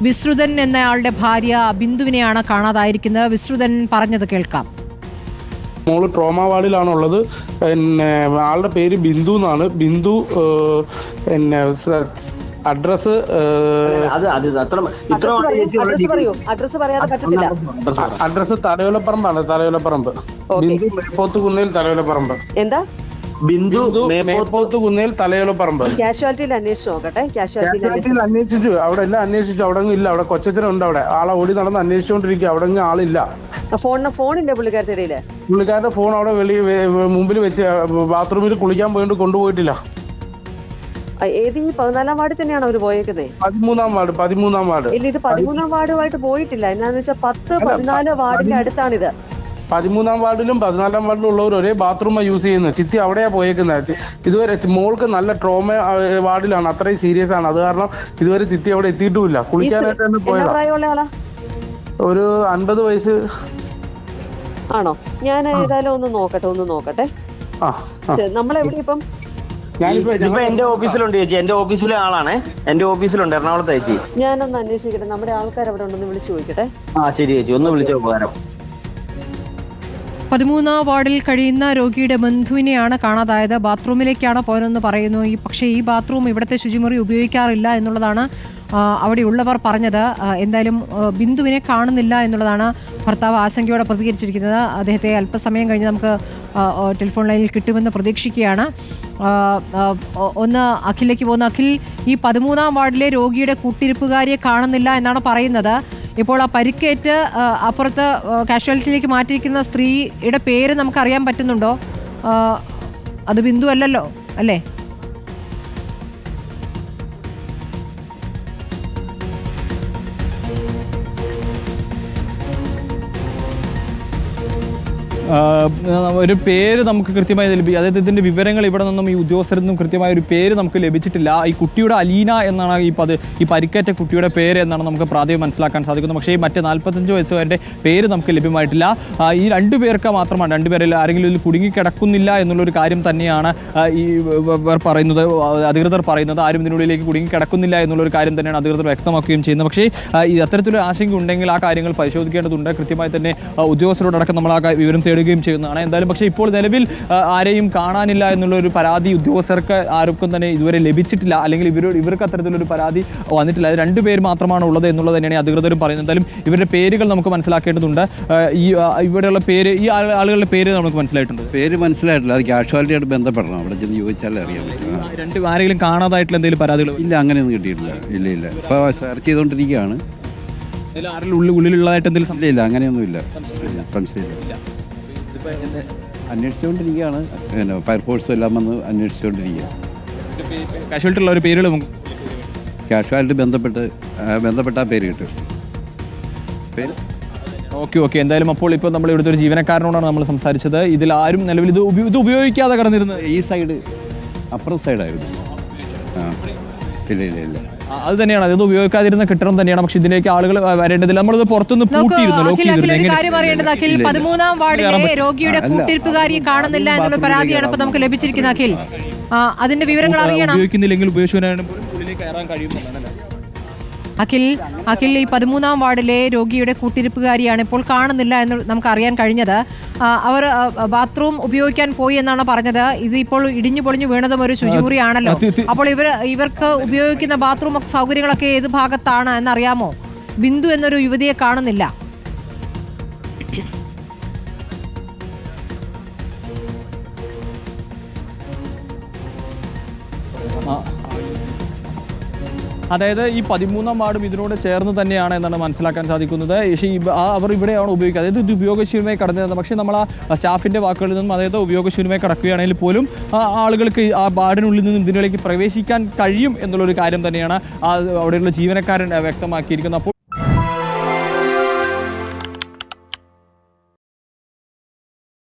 വിശ്രുതൻ എന്നയാളുടെ ഭാര്യ ബിന്ദുവിനെയാണ് കാണാതായിരിക്കുന്നത്. വിശ്രുതൻ പറഞ്ഞത് കേൾക്കാം. മോള് ട്രോമ വാർഡിലാണുള്ളത്. പിന്നെ ആളുടെ പേര് ബിന്ദു എന്നാണ്. ബിന്ദു പിന്നെ അഡ്രസ് അഡ്രസ് തലയോലപ്പറമ്പാണ്. തലയോലപ്പറമ്പ് ബിന്ദു മേപ്പോത്തുകുന്നേൽ തലയോലപ്പറമ്പ്. എന്താ ബിന്ദു മേപ്പോത്തുകുന്നേൽ തലയോലപ്പറമ്പ്. കാഷ്വാലിറ്റിയിൽ അന്വേഷിച്ചു നോക്കട്ടെ. കാഷ്വാലിറ്റിയിൽ അന്വേഷിച്ചു, അവിടെ എല്ലാം അന്വേഷിച്ചു. അവിടെ ഇല്ല. അവിടെ കൊച്ചച്ഛനുണ്ട്. അവിടെ ആളെ ഓടി നടന്ന് അന്വേഷിച്ചുകൊണ്ടിരിക്കുക. അവിടെ ആളില്ല. ഫോണില്ല പുള്ളിക്കാരുടെ ഇടയില്. പുള്ളിക്കാരുടെ ഫോൺ അവിടെ മുമ്പിൽ വെച്ച് ബാത്റൂമിൽ കുളിക്കാൻ പോയിട്ട് കൊണ്ടുപോയിട്ടില്ല. ഏത് ഈ 14-ാം വാർഡിൽ തന്നെയാണ് അവര് പോയേക്കുന്നത്? 13-ാം വാർഡ്. ഇല്ല, ഇത് 13-ാം വാർഡുമായിട്ട് പോയിട്ടില്ല. എന്നാന്ന് വെച്ചാൽ 10-14 വാർഡിന്റെ അടുത്താണിത്. 13-ാം വാർഡിലും 14-ാം വാർഡിലും ഉള്ളവർ ഒരേ ബാത്റൂം യൂസ് ചെയ്യുന്നത്. ചിത്തി അവിടെയാ പോയേക്കുന്നത്. ഇതുവരെ മോൾക്ക് നല്ല ട്രോമ വാർഡിലാണ്. അത്രയും സീരിയസ് ആണ്. അത് കാരണം ഇതുവരെ ചിത്തി അവിടെ എത്തിയിട്ടുമില്ല. കുളിക്കാനായിട്ട് പോയതാ. ഒരു 50 വയസ്സ് ആണോ? ഞാൻ ഏതായാലും ഒന്ന് നോക്കട്ടെ. നമ്മളെവിടെ ഇപ്പം? ഞാനിപ്പോ എന്റെ ഓഫീസിലുണ്ട് ചേച്ചി. എന്റെ ഓഫീസിലെ ആളാണ്. എന്റെ ഓഫീസിലുണ്ട് എറണാകുളത്ത് ചേച്ചി. ഞാനൊന്ന് അന്വേഷിക്കട്ടെ. നമ്മുടെ ആൾക്കാർ അവിടെ ഉണ്ടെന്ന് വിളിച്ചു ചോദിക്കട്ടെ. ശരി ചേച്ചി, ഒന്ന് വിളിച്ചോ ഉപകാരം. 13-ാം വാർഡിൽ കഴിയുന്ന രോഗിയുടെ ബന്ധുവിനെയാണ് കാണാതായത്. ബാത്റൂമിലേക്കാണ് പോയതെന്ന് പറയുന്നു. പക്ഷേ ഈ ബാത്റൂം ഇവിടുത്തെ ശുചിമുറി ഉപയോഗിക്കാറില്ല എന്നുള്ളതാണ് അവിടെയുള്ളവർ പറഞ്ഞത്. എന്തായാലും ബിന്ദുവിനെ കാണുന്നില്ല എന്നുള്ളതാണ് ഭർത്താവ് ആശങ്കയോടെ പ്രതികരിച്ചിരിക്കുന്നത്. അദ്ദേഹത്തെ അല്പസമയം കഴിഞ്ഞ് നമുക്ക് ടെലിഫോൺ ലൈനിൽ കിട്ടുമെന്ന് പ്രതീക്ഷിക്കുകയാണ്. ഒന്ന് അഖിലേക്ക് പോകുന്ന അഖിൽ, ഈ 13-ാം വാർഡിലെ രോഗിയുടെ കൂട്ടിരിപ്പുകാരിയെ കാണുന്നില്ല എന്നാണ് പറയുന്നത്. ഇപ്പോൾ ആ പരിക്കേറ്റ് അപ്പുറത്ത് കാഷ്വാലിറ്റിയിലേക്ക് മാറ്റിയിരിക്കുന്ന സ്ത്രീയുടെ പേര് നമുക്ക് അറിയാൻ പറ്റുന്നുണ്ടോ? അത് ബിന്ദു അല്ലല്ലോ, അല്ലേ? ഒരു പേര് നമുക്ക് കൃത്യമായി ലഭിക്കും. അതായത് ഇതിൻ്റെ വിവരങ്ങൾ ഇവിടെ നിന്നും ഈ ഉദ്യോഗസ്ഥരിൽ നിന്നും കൃത്യമായ ഒരു പേര് നമുക്ക് ലഭിച്ചിട്ടില്ല. ഈ കുട്ടിയുടെ അലീന എന്നാണ് ഈ പരിക്കേറ്റ കുട്ടിയുടെ പേര് എന്നാണ് നമുക്ക് പ്രാഥമികം മനസ്സിലാക്കാൻ സാധിക്കുന്നത്. പക്ഷേ ഈ മറ്റേ 45 വയസ്സുകാരുടെ പേര് നമുക്ക് ലഭ്യമായിട്ടില്ല. ഈ 2 പേർക്ക് മാത്രമാണ്, 2 പേരിൽ ആരെങ്കിലും ഇതിൽ കുടുങ്ങിക്കിടക്കുന്നില്ല എന്നുള്ളൊരു കാര്യം തന്നെയാണ് ഈ പറയുന്നത്, അധികൃതർ പറയുന്നത്. ആരും ഇതിനുള്ളിലേക്ക് കുടുങ്ങിക്കിടക്കുന്നില്ല എന്നുള്ളൊരു കാര്യം തന്നെയാണ് അധികൃതർ വ്യക്തമാക്കുകയും ചെയ്യുന്നത്. പക്ഷേ ഈ അത്തരത്തിലൊരു ആശങ്ക ഉണ്ടെങ്കിൽ ആ കാര്യങ്ങൾ പരിശോധിക്കേണ്ടതുണ്ട്. കൃത്യമായി തന്നെ ഉദ്യോഗസ്ഥരോടക്കം നമ്മൾ ആ വിവരം തേടുകയും ചെയ്യുന്നതാണ്. എന്തായാലും പക്ഷേ ഇപ്പോൾ നിലവിൽ ആരെയും കാണാനില്ല എന്നുള്ള ഒരു പരാതി ഉദ്യോഗസ്ഥർക്ക് ആർക്കും തന്നെ ഇതുവരെ ലഭിച്ചിട്ടില്ല. അല്ലെങ്കിൽ ഇവർക്ക് അത്തരത്തിലൊരു പരാതി വന്നിട്ടില്ല. അത് 2 പേര് മാത്രമാണ് ഉള്ളത് എന്നുള്ളത് തന്നെയാണ് അധികൃതരും പറയുന്നത്. എന്തായാലും ഇവരുടെ പേരുകൾ നമുക്ക് മനസ്സിലാക്കേണ്ടതുണ്ട്. ഇവിടെയുള്ള പേര്, ഈ ആളുകളുടെ പേര് നമുക്ക് മനസ്സിലായിട്ടുണ്ട്. പേര് മനസ്സിലായിട്ടില്ല. അത് കാഷ്വാലിറ്റിയായിട്ട് ബന്ധപ്പെടണം. അവിടെ ചെന്ന് ചോദിച്ചാലേ അറിയാൻ പറ്റും. ആരെങ്കിലും കാണാതായിട്ടുള്ള എന്തെങ്കിലും പരാതികൾ? ഇല്ല, അങ്ങനെയൊന്നും കിട്ടിയിട്ടില്ല. ഇല്ല. ഇപ്പോൾ സെർച്ച് ചെയ്തുകൊണ്ടിരിക്കുകയാണ്. ഉള്ളിലുള്ളതായിട്ട് എന്തെങ്കിലും? ഇല്ല, അങ്ങനെയൊന്നുമില്ല. സംശയമില്ല. അന്വേഷിച്ചുകൊണ്ടിരിക്കുകയാണ്. ഫയർഫോഴ്സ് എല്ലാം വന്ന് അന്വേഷിച്ചുകൊണ്ടിരിക്കുക. കാഷ്വാലിറ്റിയുള്ള ഒരു പേരുകൾ നമുക്ക് കാഷ്വാലിറ്റി ബന്ധപ്പെട്ട പേര് കിട്ടും. ഓക്കെ. എന്തായാലും അപ്പോൾ ഇപ്പോൾ നമ്മൾ ഇവിടുത്തെ ഒരു ജീവനക്കാരനോടാണ് നമ്മൾ സംസാരിച്ചത്. ഇതിൽ ആരും നിലവിൽ ഇത് ഉപയോഗിക്കാതെ കടന്നിരുന്നത് ഈ സൈഡ് അപ്പുറം സൈഡായിരുന്നു. ഇല്ല. അത് തന്നെയാണ്, അത് ഉപയോഗിക്കാതിരുന്ന കെട്ടിടം തന്നെയാണ്. പക്ഷെ ഇതിലേക്ക് ആളുകൾ വരേണ്ടതില്ല. നമ്മളിത് പുറത്തുനിന്ന് പൂട്ടിയിരുന്നു. 13-ാം വാർഡിലെ രോഗിയുടെ കൂട്ടിരിപ്പുകാരിയെ കാണുന്നില്ല എന്നുള്ള പരാതിയാണ് ഇപ്പൊ നമുക്ക് ലഭിച്ചിരിക്കുന്നത്. അഖിൽ, അതിന്റെ വിവരങ്ങൾ അറിയണം. ഉപയോഗിക്കുന്നില്ലെങ്കിൽ ഉള്ളിലേക്ക് കയറാൻ കഴിയുന്നതാണ്. അഖിൽ, ഈ 13-ാം വാർഡിലെ രോഗിയുടെ കൂട്ടിരിപ്പുകാരിയാണ് ഇപ്പോൾ കാണുന്നില്ല എന്ന് നമുക്ക് അറിയാൻ കഴിഞ്ഞത്. അവർ ബാത്റൂം ഉപയോഗിക്കാൻ പോയി എന്നാണ് പറഞ്ഞത്. ഇത് ഇപ്പോൾ ഇടിഞ്ഞു പൊളിഞ്ഞു വീണതും ഒരു ശുചിമുറിയാണല്ലോ. അപ്പോൾ ഇവർക്ക് ഉപയോഗിക്കുന്ന ബാത്റൂം സൗകര്യങ്ങളൊക്കെ ഏത് ഭാഗത്താണ് എന്നറിയാമോ? ബിന്ദു എന്നൊരു യുവതിയെ കാണുന്നില്ല. അതായത് ഈ 13-ാം വാർഡും ഇതിനോട് ചേർന്ന് തന്നെയാണ് എന്നാണ് മനസ്സിലാക്കാൻ സാധിക്കുന്നത്. പക്ഷേ അവർ ഇവിടെയാണ് ഉപയോഗിക്കുക. അതായത് ഇത് ഉപയോഗശൂന്യമായി കടന്നിരുന്നത്. പക്ഷേ നമ്മൾ ആ സ്റ്റാഫിൻ്റെ വാക്കുകളിൽ നിന്നും അതായത് ഉപയോഗശൂന്യമായി കടക്കുകയാണെങ്കിൽ പോലും ആളുകൾക്ക് ആ വാർഡിനുള്ളിൽ നിന്നും ഇതിലേക്ക് പ്രവേശിക്കാൻ കഴിയും എന്നുള്ളൊരു കാര്യം തന്നെയാണ് അവിടെയുള്ള ജീവനക്കാരൻ വ്യക്തമാക്കിയിരിക്കുന്നത്. അപ്പോൾ